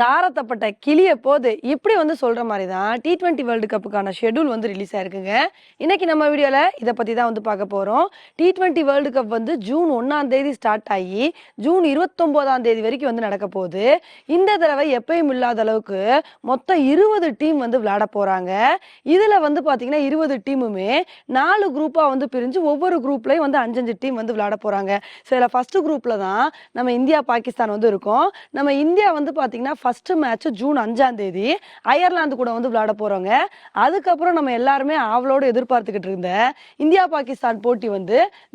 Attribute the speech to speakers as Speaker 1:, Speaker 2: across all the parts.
Speaker 1: தாரத்தப்பட்ட கிளிய போது இப்படி சொல்ற மாதிரி தான் T20 வேர்ல்டு கப்புக்கான ஷெட்யூல் ரிலீஸ் ஆயிருக்குங்க. இன்னைக்கு நம்ம வீடியோல இத பத்தி தான் பார்க்க போறோம். T20 வேர்ல்டு கப் ஜூன் 1ஆம் தேதி ஸ்டார்ட் ஆகி ஜூன் 29ஆம் தேதி வரைக்கும் நடக்க போகுது. இந்த தடவை எப்பயும் இல்லாத அளவுக்கு மொத்தம் 20 டீம் விளையாட போறாங்க. இதுல பாத்தீங்கன்னா 20 டீமுமே 4 குரூப்பா பிரிஞ்சு ஒவ்வொரு குரூப்லயும் 5 டீம் விளையாட போறாங்க. சில ஃபர்ஸ்ட் குரூப்ல தான் நம்ம இந்தியா பாகிஸ்தான் இருக்கோம். நம்ம இந்தியா பாத்தீங்கன்னா ஃபர்ஸ்ட் மேட்ச் ஜூன் 5ஆம் தேதி அயர்லாந்து கூட விளையாட போறோங்க. அதுக்கப்புறம் நம்ம எல்லாருமே ஆவலோடு எதிர்பார்த்துக்கிட்டு இருந்த இந்தியா பாகிஸ்தான் போட்டி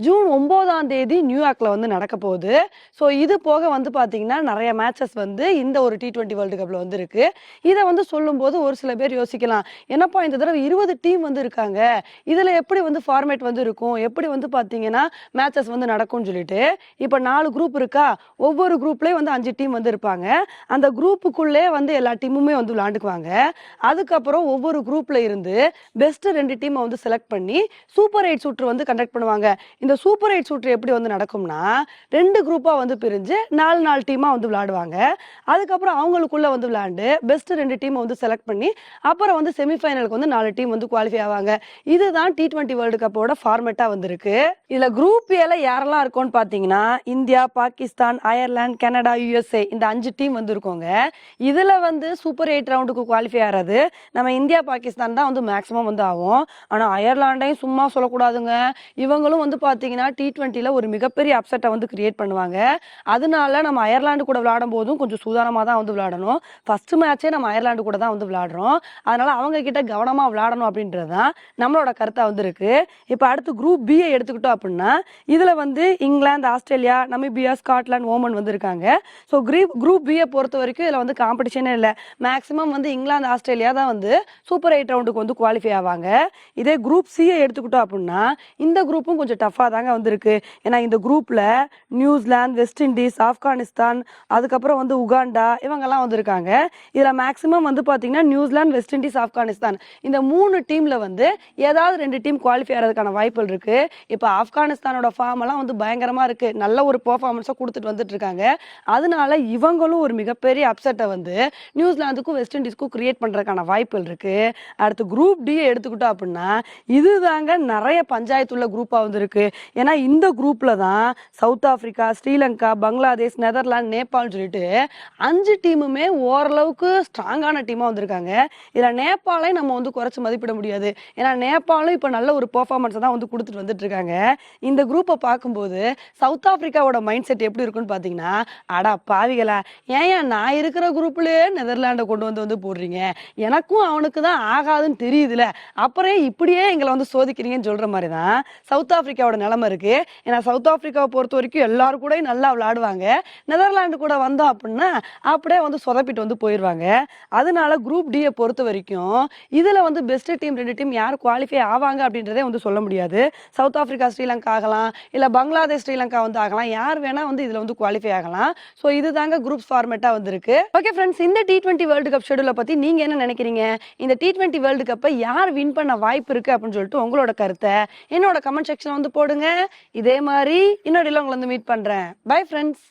Speaker 1: ஜூன் 9ஆம் தேதி நியூயார்க்ல நடக்க போகுது. ஸோ இது போக பாத்தீங்கன்னா நிறைய மேட்சஸ் இந்த ஒரு T20 வேர்ல்டு கப்ல இருக்கு. இதை சொல்லும்போது ஒரு சில பேர் யோசிக்கலாம், என்னப்பா இந்த தடவை 20 டீம் இருக்காங்க, இதுல எப்படி ஃபார்மேட் இருக்கும், எப்படி பாத்தீங்கன்னா மேட்சஸ் நடக்கும்னு சொல்லிட்டு இப்ப 4 குரூப் இருக்கா, ஒவ்வொரு குரூப்லயும் 5 டீம் இருப்பாங்க. அந்த குரூப்புக்குள்ளே எல்லா டீமுமே விளையாண்டுக்குவாங்க. அதுக்கப்புறம் ஒவ்வொரு குரூப்ல இருந்து பெஸ்ட் 2 டீமை செலக்ட் பண்ணி சூப்பர் 8 சுற்று கண்டக்ட் பண்ணுவாங்க. இந்த சூப்பர் 8 சுற்று எப்படி நடக்கும்னா 2 குரூப்பா பிரிஞ்சு 4 டீமா விளையாடுவாங்க. அதுக்கப்புறம் அவங்களுக்குள்ள விளையாண்டு பெஸ்ட் 2 டீமை செலக்ட் பண்ணி அப்புறம் செமிஃபைனலுக்கு 4 டீம் குவாலிஃபை ஆவாங்க. இதுதான் T20 வேர்ல்டு கப்போட ஃபார்மேட்டா இருக்கு. இதுல குரூப் ஏல யாரெல்லாம் இருக்கும்னு பாத்தீங்கன்னா India, Pakistan, Ireland, Canada, USA இந்த 5 டீம் இருக்கோங்க. இதுல சூப்பர் 8 ரவுண்டுக்கு குவாலிஃபை ஆறது நம்ம இந்தியா பாகிஸ்தான் தான் மேக்ஸிமம் ஆகும். ஆனா அயர்லாண்டையும் சும்மா சொல்லக்கூடாதுங்க. இவங்களும் பாத்தீங்கன்னா T20ல ஒரு மிகப்பெரிய அப்செட்டை கிரியேட் பண்ணுவாங்க. அதனால நம்ம அயர்லாந்து கூட விளையாடும் போதும் கொஞ்சம் சூதானமா தான் விளையாடணும். ஃபர்ஸ்ட் மேட்சே நம்ம அயர்லாந்து கூட தான் விளையாடுறோம். அதனால அவங்க கிட்ட கவனமா விளையாடணும் அப்படின்றதுதான் நம்மளோட கருத்தா இருக்கு. இப்ப அடுத்து குரூப் B எடுத்துக்கிட்டோம் அப்படின்னா இதுல England, Australia, Namibia, Scotland, Oman இருக்காங்க. ஸோ குரூப் B பொறுத்த வரைக்கும் இதுல காம்படிஷனே இல்லை. மேக்ஸிமம் இங்கிலாந்து, ஆஸ்திரேலியா தான் சூப்பர் 8 ரவுண்டுக்கு குவாலிஃபை ஆவாங்க. இதே குரூப் C எடுத்துக்கிட்டோம் அப்படின்னா இந்த குரூப்பும் கொஞ்சம் டஃபா தாங்க இருக்கு. ஏன்னா இந்த குரூப்ல நியூசிலாந்து, வெஸ்ட் இண்டீஸ், ஆப்கானிஸ்தான், அதுக்கப்புறம் உகாண்டா இவங்கெல்லாம் இருக்காங்க. இதுல மேக்ஸிமம் பாத்தீங்கன்னா நியூசிலாந்து, வெஸ்ட் இண்டீஸ், ஆப்கானிஸ்தான் இந்த 3 டீம்ல ஏதாவது 2 டீம் குவாலிஃபை ஆகிறதுக்கான வாய்ப்புகள் இருக்கு. இப்ப ஆப்கானிஸ்தானோட ஃபார்ம் எல்லாம் பயங்கரமா இருக்கு. நல்ல ஒரு பெர்ஃபார்மன்ஸை கொடுத்துட்டு இருக்காங்க. அதனால இவங்களும் ஒரு மிகப்பெரிய அப்செட்டை நியூசிலாந்துக்கும் வெஸ்ட் இண்டீஸ்க்கும் கிரியேட் பண்றதுக்கான வாய்ப்புகள் இருக்கு. அடுத்து குரூப் D எடுத்துக்கிட்டோம் அப்படின்னா இதுதாங்க நிறைய பஞ்சாயத்து உள்ள குரூப்பா இருக்கு. ஏன்னா இந்த குரூப்ல தான் south Africa, Sri Lanka, Bangladesh, Netherlands, Nepal சொல்லிட்டு 5 டீமுமே ஓரளவுக்கு ஸ்ட்ராங்கான டீமா வந்திருக்காங்க. இதுல நேபாளை நம்ம குறைச்சு மதிப்பிட முடியாது. ஏன்னா நேபாளும் இப்ப நல்ல ஒரு பெர்ஃபார்மன்ஸ் தான் கொடுத்துட்டு வந்துட்டு இருக்காங்க. இந்த குரூப்பை பார்க்கும்போது சவுத் ஆப்பிரிக்காவோட மைண்ட் செட் எப்படி இருக்குன்னு பாத்தீங்கன்னா, அடா பாவிகளா, ஏன் நான் இருக்கிற குரூப்லயே நெதர்லாண்டை கொண்டு போடுறீங்க, எனக்கும் அவனுக்கு தான் ஆகாதுன்னு தெரியுதுல, அப்புறம் இப்படியே எங்களை சோதிக்கிறீங்கன்னு சொல்ற மாதிரி தான் சவுத் ஆப்பிரிக்காவோட நிலைமை இருக்கு. ஏன்னா சவுத் ஆப்பிரிக்காவை பொறுத்த வரைக்கும் எல்லாரும் கூட நல்லா விளையாடுவாங்க. நெதர்லாண்டு கூட வந்தோம் அப்படின்னா அப்படியே சொதப்பிட்டு போயிடுவாங்க. அதனால குரூப் D பொறுத்த வரைக்கும் இதுல பெஸ்ட் டீம் 2 டீம் யார் குவாலிஃபை ஆவாங்க அப்படின்றதே சொல்ல முடியாது. சவுத் ஆப்பிரிக்கா, ஸ்ரீலங்கா ஆகலாம், இல்ல பங்களாதேஷ், ஸ்ரீலங்கா ஆகலாம், யார் வேணா இதுல குவாலிஃபை ஆகலாம். ஸோ இதுதாங்க குரூப் ஃபார்மேட்டா இருக்கு. ஓகே ஃப்ரெண்ட்ஸ், இந்த T20 வேர்ல்டு கப் ஷெட்யூலை பத்தி நீங்க என்ன நினைக்கிறீங்க? இந்த T20 வேர்ல்டு கப்பை யார் வின் பண்ண வாய்ப்பு இருக்கு அப்படின்னு சொல்லிட்டு உங்களோட கருத்தை என்னோட கமெண்ட் செக்ஷன் போடுங்க. இதே மாதிரி இன்னொரு உங்களை மீட் பண்றேன். Bye friends.